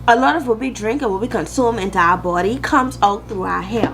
A lot of what we drink and what we consume into our body comes out through our hair.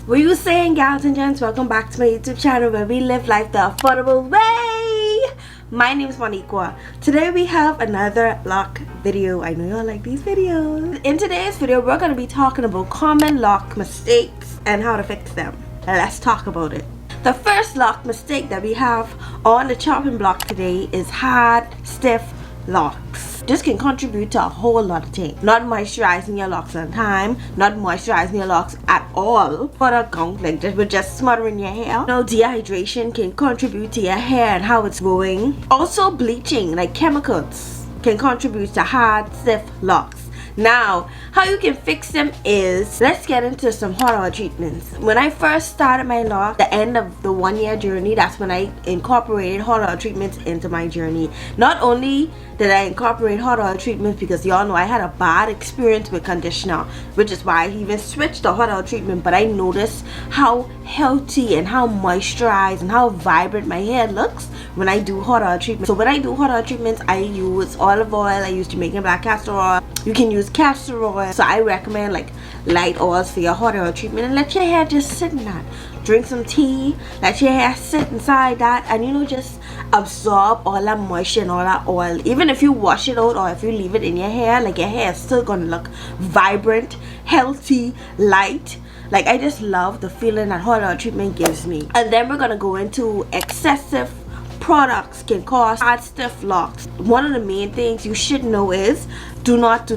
What you saying, gals and gents? Welcome back to my YouTube channel where we live life the affordable way. My name is Moniqua. Today we have another loc video. I know y'all like these videos. In today's video, we're going to be talking about common loc mistakes and how to fix them. Let's talk about it. The first loc mistake that we have on the chopping block today is hard, stiff locks. This can contribute to a whole lot of things. Not moisturizing your locks on time, not moisturizing your locks at all. For a gunk like this, with just smothering your hair. No, dehydration can contribute to your hair and how it's growing. Also, bleaching, like chemicals, can contribute to hard, stiff locks. Now, how you can fix them is, let's get into some hot oil treatments. When I first started my loc, the end of the 1 year journey, that's when I incorporated hot oil treatments into my journey. Not only did I incorporate hot oil treatments because y'all know I had a bad experience with conditioner, which is why I even switched to hot oil treatment, but I noticed how healthy and how moisturized and how vibrant my hair looks when I do hot oil treatment. So when I do hot oil treatments, I use olive oil, I use Jamaican black castor oil. You can use castor oil. So I recommend like light oils for your hot oil treatment, and let your hair just sit in that. Drink some tea, let your hair sit inside that, and you know, just absorb all that moisture and all that oil. Even if you wash it out or if you leave it in your hair, like your hair is still gonna look vibrant, healthy, light. Like, I just love the feeling that hot oil treatment gives me. And then we're gonna go into excessive products can cause hard, stiff locks. One of the main things you should know is do not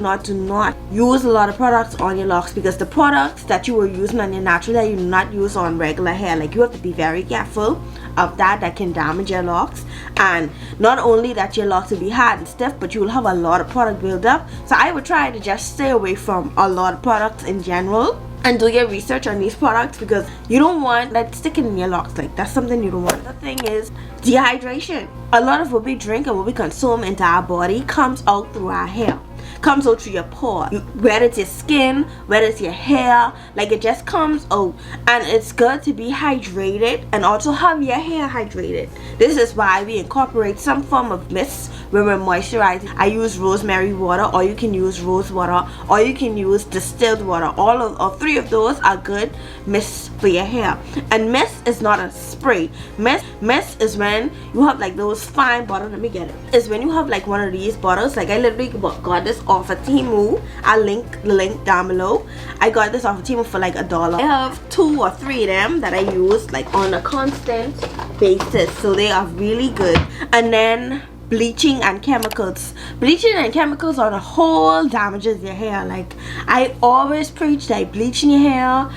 use a lot of products on your locks, because the products that you were using on your natural hair, you do not use on regular hair. Like, you have to be very careful of that can damage your locks. And not only that your locks will be hard and stiff, but you will have a lot of product build up. So I would try to just stay away from a lot of products in general, and do your research on these products, because you don't want that sticking in your locks. Like, that's something you don't want. The thing is dehydration. A lot of what we drink and what we consume into our body comes out through our hair, comes out through your pore, whether it's your skin, whether it's your hair. Like, it just comes out, and it's good to be hydrated and also have your hair hydrated. This is why we incorporate some form of mist when we're moisturizing. I use rosemary water, or you can use rose water, or you can use distilled water. All three of those are good mists for your hair. And mist is not a spray. Mist is when you have like those fine bottles. Let me get it. Is when you have like one of these bottles. Like, I literally got this off of Temu. I'll link the link down below. I got this off of Temu for like $1. I have 2 or 3 of them that I use like on a constant basis, so they are really good. And then bleaching and chemicals. Bleaching and chemicals on the whole damages your hair. Like, I always preach that bleaching your hair,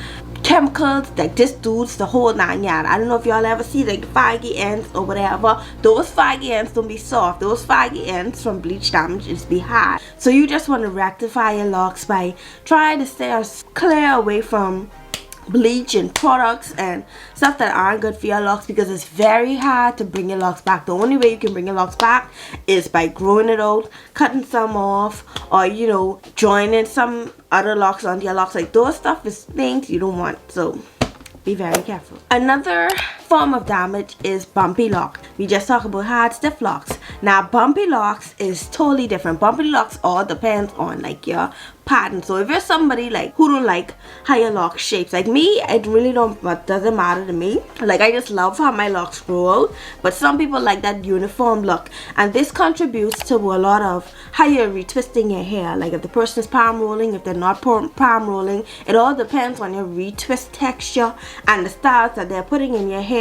chemicals, like this dude's the whole 9 yard. I don't know if y'all ever see like faggy ends or whatever. Those faggy ends don't be soft. Those faggy ends from bleach damage is be hard. So you just want to rectify your locks by trying to stay as clear away from bleach and products and stuff that aren't good for your locks, because it's very hard to bring your locks back. The only way you can bring your locks back is by growing it out, cutting some off, or you know, joining some other locks onto your locks. Like, those stuff is things you don't want, so be very careful. Another form of damage is bumpy lock. We just talked about hard, stiff locks. Now, bumpy locks is totally different. Bumpy locks all depends on like your pattern. So if you're somebody like who don't like how your lock shapes, like me, it really doesn't matter to me. Like, I just love how my locks grow out. But some people like that uniform look, and this contributes to a lot of how you're retwisting your hair. Like, if the person's palm rolling, if they're not palm rolling, it all depends on your retwist texture and the styles that they're putting in your hair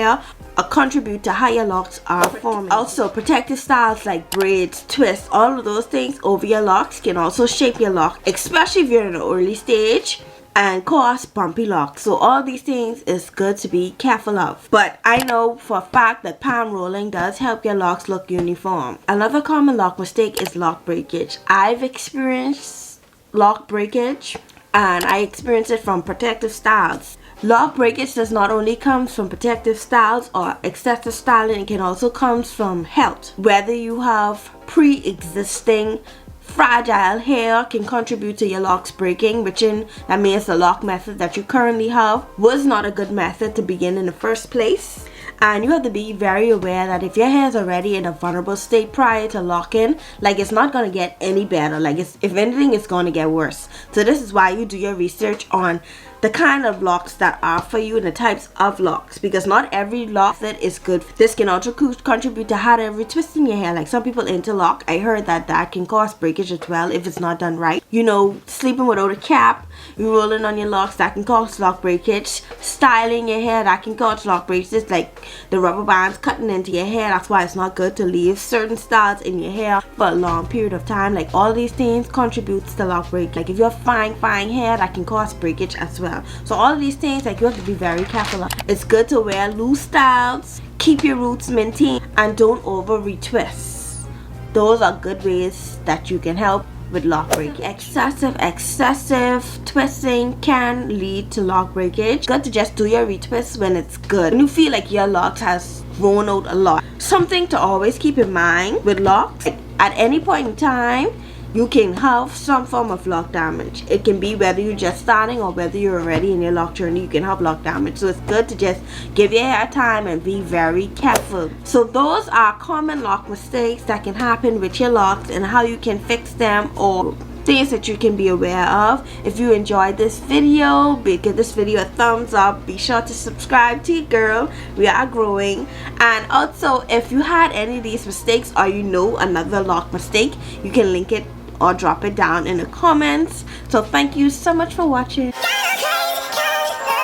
contribute to how your locks are forming. Also, protective styles like braids, twists, all of those things over your locks can also shape your lock, especially if you're in an early stage, and cause bumpy locks. So all these things is good to be careful of. But I know for a fact that palm rolling does help your locks look uniform. Another common lock mistake is lock breakage. I've experienced lock breakage, and I experienced it from protective styles. Lock breakage does not only come from protective styles or excessive styling, it can also come from health. Whether you have pre-existing fragile hair can contribute to your locks breaking, which that means the lock method that you currently have was not a good method to begin in the first place. And you have to be very aware that if your hair is already in a vulnerable state prior to locking, like it's not going to get any better. Like if anything, it's going to get worse. So this is why you do your research on the kind of locks that are for you and the types of locks, because not every lock that is good. This can also contribute to how every twist in your hair. Like some people interlock, I heard that can cause breakage as well if it's not done right. You know, sleeping without a cap, you rolling on your locks, that can cause lock breakage. Styling your hair, that can cause lock breakage, like the rubber bands cutting into your hair. That's why it's not good to leave certain styles in your hair for a long period of time. Like all these things contributes to lock break. Like if you have fine hair, that can cause breakage as well. So all of these things, like you have to be very careful of. It's good to wear loose styles, keep your roots maintained, and don't over retwist. Those are good ways that you can help with lock breakage. Excessive twisting can lead to lock breakage. Good to just do your retwists when it's good. When you feel like your locks has grown out a lot. Something to always keep in mind with locks, at any point in time, you can have some form of lock damage. It can be whether you're just starting or whether you're already in your lock journey, you can have lock damage. So it's good to just give your hair time and be very careful. So those are common lock mistakes that can happen with your locks and how you can fix them, or things that you can be aware of. If you enjoyed this video, give this video a thumbs up. Be sure to subscribe to your girl. We are growing. And also, if you had any of these mistakes or you know another lock mistake, you can link it or drop it down in the comments. So thank you so much for watching.